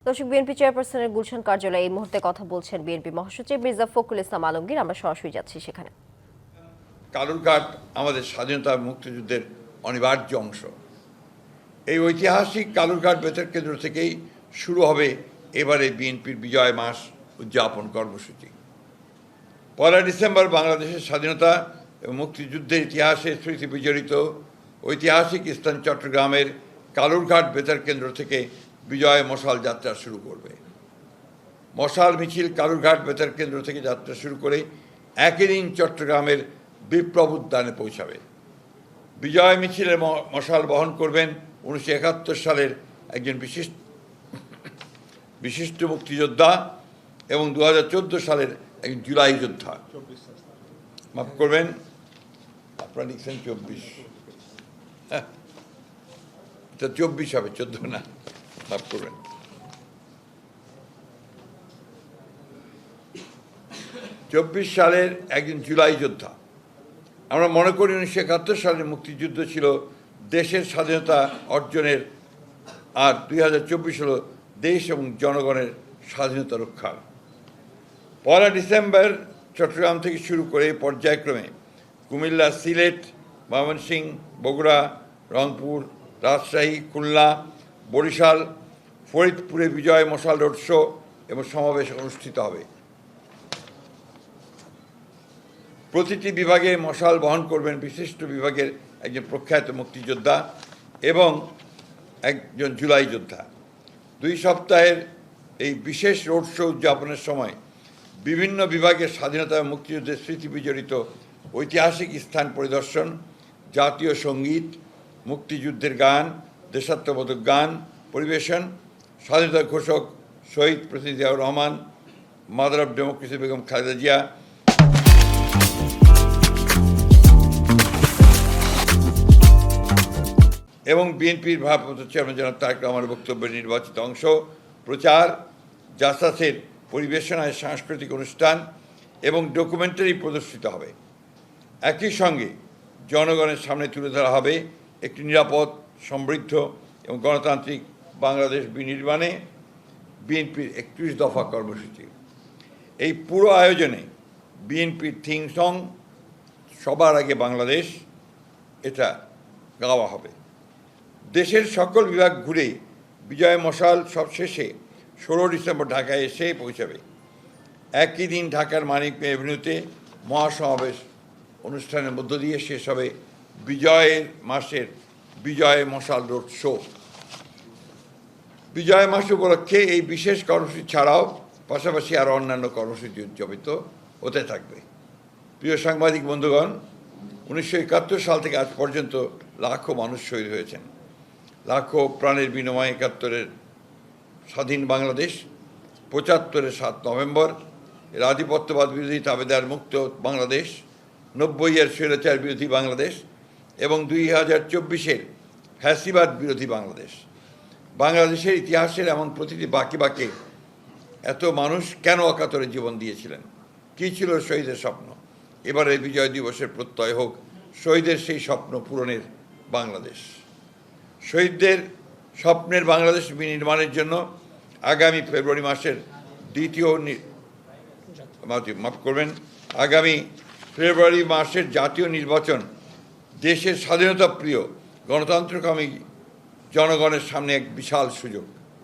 দর্শক, বিএনপি চেয়ারপারসনের গুলশান কার্যালয়ে এই মুহূর্তে কথা বলছেন বিএনপি মহাসচিব মির্জা ফখরুল ইসলাম আলমগীর। আমরা সরাসরি যাচ্ছি সেখানে। কালুরঘাট আমাদের স্বাধীনতা মুক্তিযুদ্ধের অনিবার্য অংশ। এই ঐতিহাসিক কালুরঘাট বেতার কেন্দ্র থেকেই শুরু হবে এবারে বিএনপির বিজয় মাস উদযাপন কর্মসূচি। 1 ডিসেম্বর বাংলাদেশের স্বাধীনতা এবং মুক্তিযুদ্ধের ইতিহাসে স্মৃতি বিজড়িত ঐতিহাসিক স্থান চট্টগ্রামের কালুরঘাট বেতার কেন্দ্র থেকে বিজয় মশাল যাত্রা শুরু করবে। মশাল মিছিল কালুরঘাট বেতার কেন্দ্র থেকে যাত্রা শুরু করে একই দিন চট্টগ্রামের বিপ্লব উদ্যানে পৌঁছাবে। বিজয় মিছিলের মশাল বহন করবেন 1971 সালের একজন বিশিষ্ট মুক্তিযোদ্ধা এবং 2014 সালের একজন জুলাই যোদ্ধা। মাফ করবেন, আপনারা লিখছেন 24, হ্যাঁ এটা 24 হবে, 14 না, মাফ করবেন। সালের একজন জুলাই যোদ্ধা। আমরা মনে করি 1971 সালের মুক্তিযুদ্ধ ছিল দেশের স্বাধীনতা অর্জনের, আর 2024 হলো দেশ এবং জনগণের স্বাধীনতা রক্ষার। 1 ডিসেম্বর চট্টগ্রাম থেকে শুরু করে পর্যায়ক্রমে কুমিল্লা, সিলেট, ময়মনসিংহ, বগুড়া, রংপুর, রাজশাহী, খুলনা, বরিশাল, ফরিদপুরে বিজয় মশাল রোড শো এবং সমাবেশ অনুষ্ঠিত হবে। প্রতিটি বিভাগে মশাল বহন করবেন বিশিষ্ট বিভাগের একজন প্রখ্যাত মুক্তিযোদ্ধা এবং একজন জুলাই যোদ্ধা। 2 সপ্তাহের এই বিশেষ রোড শো উদযাপনের সময় বিভিন্ন বিভাগের স্বাধীনতা এবং মুক্তিযুদ্ধের স্মৃতি বিজড়িত ঐতিহাসিক স্থান পরিদর্শন, জাতীয় সঙ্গীত, মুক্তিযুদ্ধের গান, দেশাত্মবোধক গান পরিবেশন, স্বাধীনতা ঘোষক শহীদ president Ziaur Rahman, mother of democracy Begum Khaleda Zia এবং বিএনপির ভারপ্রাপ্ত চেয়ারম্যান জনাব তারেক রহমানের বক্তব্যের নির্বাচিত অংশ, প্রচার, জাসাসের পরিবেশনায় সাংস্কৃতিক অনুষ্ঠান এবং ডকুমেন্টারি প্রদর্শিত হবে। একই সঙ্গে জনগণের সামনে তুলে ধরা হবে একটি নিরাপদ, সমৃদ্ধ এবং গণতান্ত্রিক বাংলাদেশ বিনির্মাণে বিএনপির 31 দফা কর্মসূচি। এই পুরো আয়োজনে বিএনপির থিম সং সবার আগে বাংলাদেশ, এটা গাওয়া হবে। দেশের সকল বিভাগ ঘুরে বিজয় মশাল সবশেষে 16 ডিসেম্বর ঢাকায় এসে পৌঁছাবে। একই দিন ঢাকার মানিক মিয়া এভিনিউতে মহাসমাবেশ অনুষ্ঠানের মধ্য দিয়ে শেষ হবে বিজয়ের মাসের বিজয় মশাল রোড শো। বিজয় মাস উপলক্ষে এই বিশেষ কর্মসূচি ছাড়াও পাশাপাশি আরও অন্যান্য কর্মসূচি উদযাপিত হতে থাকবে। প্রিয় সাংবাদিক বন্ধুগণ, 1971 সাল থেকে আজ পর্যন্ত লাখো মানুষ শহীদ হয়েছেন। লাখো প্রাণের বিনিময়ে 71-এর স্বাধীন বাংলাদেশ, 75-এর 7 নভেম্বর এর আধিপত্যবাদ বিরোধী তাবেদার মুক্ত বাংলাদেশ, 90-এর স্বৈরাচার বিরোধী বাংলাদেশ এবং 2024-এর ফ্যাসিবাদ বিরোধী বাংলাদেশ। বাংলাদেশের ইতিহাসের এমন প্রতিটি বাঁকে বাঁকে এত মানুষ কেন অকাতরে জীবন দিয়েছিলেন? কী ছিল শহীদের স্বপ্ন? এবারে বিজয় দিবসের প্রত্যয় হোক শহীদের সেই স্বপ্ন পূরণের বাংলাদেশ। শহীদদের স্বপ্নের বাংলাদেশ বিনির্মাণের জন্য আগামী ফেব্রুয়ারি মাসের আগামী ফেব্রুয়ারি মাসের জাতীয় নির্বাচন দেশের স্বাধীনতা প্রিয় গণতন্ত্রকামী জনগণের সামনে এক বিশাল সুযোগ।